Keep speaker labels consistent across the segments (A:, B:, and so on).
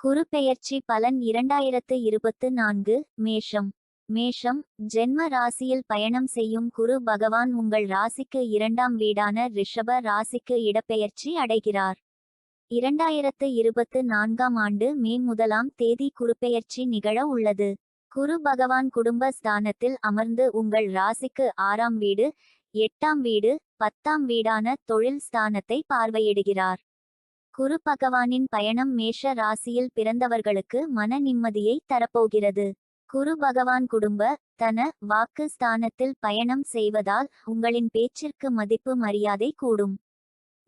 A: குரு பெயர்ச்சி பலன் 2024. மேஷம். மேஷம் ஜென்ம ராசியில் பயணம் செய்யும் குரு பகவான் உங்கள் ராசிக்கு 2ஆம் வீடான ரிஷப ராசிக்கு இடப்பெயர்ச்சி அடைகிறார். 2024ஆம் ஆண்டு மே 1ஆம் தேதி குருப்பெயர்ச்சி நிகழ உள்ளது. குரு பகவான் குடும்ப ஸ்தானத்தில் அமர்ந்து உங்கள் ராசிக்கு 6ஆம் வீடு, 8ஆம் வீடு, 10ஆம் வீடான தொழில் ஸ்தானத்தை பார்வையிடுகிறார். குரு பகவானின் பயணம் மேஷ ராசியில் பிறந்தவர்களுக்கு மன நிம்மதியை தரப்போகிறது. குரு பகவான் குடும்ப, தன, வாக்கு ஸ்தானத்தில் பயணம் செய்வதால் உங்களின் பேச்சிற்கு மதிப்பு மரியாதை கூடும்.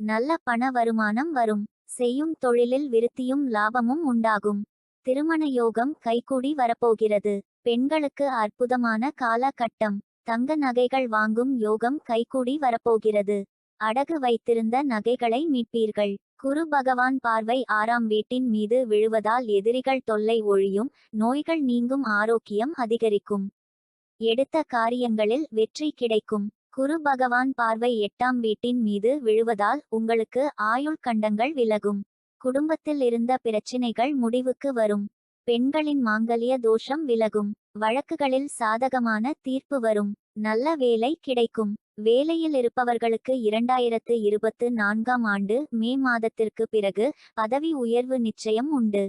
A: நல்ல பண வருமானம் வரும். செய்யும் தொழிலில் விருத்தியும் லாபமும் உண்டாகும். திருமண யோகம் கைகூடி வரப்போகிறது. பெண்களுக்கு அற்புதமான காலகட்டம். தங்க நகைகள் வாங்கும் யோகம் கைகூடி வரப்போகிறது. அடகு வைத்திருந்த நகைகளை மீட்பீர்கள். குரு பகவான் பார்வை 6ஆம் வீட்டின் மீது விழுவதால் எதிரிகள் தொல்லை ஒழியும், நோய்கள் நீங்கும், ஆரோக்கியம் அதிகரிக்கும். எடுத்த காரியங்களில் வெற்றி கிடைக்கும். குரு பகவான் பார்வை 8ஆம் வீட்டின் மீது விழுவதால் உங்களுக்கு ஆயுள் கண்டங்கள் விலகும். குடும்பத்தில் இருந்த பிரச்சினைகள் முடிவுக்கு வரும். பெண்களின் மாங்கல்ய தோஷம் விலகும். வழக்குகளில் சாதகமான தீர்ப்பு வரும். நல்ல வேலை கிடைக்கும். வேலையில் இருப்பவர்களுக்கு 2024ஆம் ஆண்டு மே மாதத்திற்கு பிறகு பதவி உயர்வு நிச்சயம் உண்டு.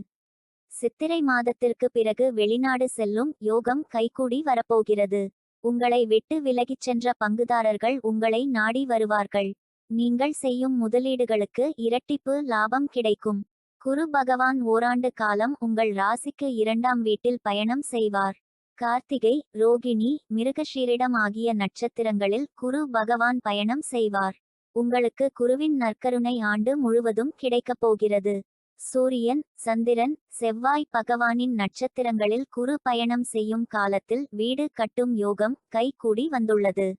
A: சித்திரை மாதத்திற்கு பிறகு வெளிநாடு செல்லும் யோகம் கைகூடி வரப்போகிறது. உங்களை விட்டு விலகிச் சென்ற பங்குதாரர்கள் உங்களை நாடி வருவார்கள். நீங்கள் செய்யும் முதலீடுகளுக்கு இரட்டிப்பு லாபம் கிடைக்கும். குரு பகவான் ஓராண்டு காலம் உங்கள் ராசிக்கு 2ஆம் வீட்டில் பயணம் செய்வார். கார்த்திகை, ரோகிணி, மிருகஷீரிடம் ஆகிய நட்சத்திரங்களில் குரு பகவான் பயணம் செய்வார். உங்களுக்கு குருவின் நற்கருணை ஆண்டு முழுவதும் கிடைக்கப் போகிறது. சூரியன், சந்திரன், செவ்வாய் பகவானின் நட்சத்திரங்களில் குரு பயணம் செய்யும் காலத்தில் வீடு கட்டும் யோகம் கைகூடி வந்துள்ளது.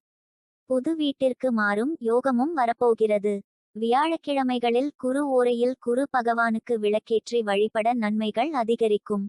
A: புது வீட்டிற்கு மாறும் யோகமும் வரப்போகிறது. வியாழக்கிழமைகளில் குரு ஓரையில் குரு பகவானுக்கு விளக்கேற்றி வழிபட நன்மைகள் அதிகரிக்கும்.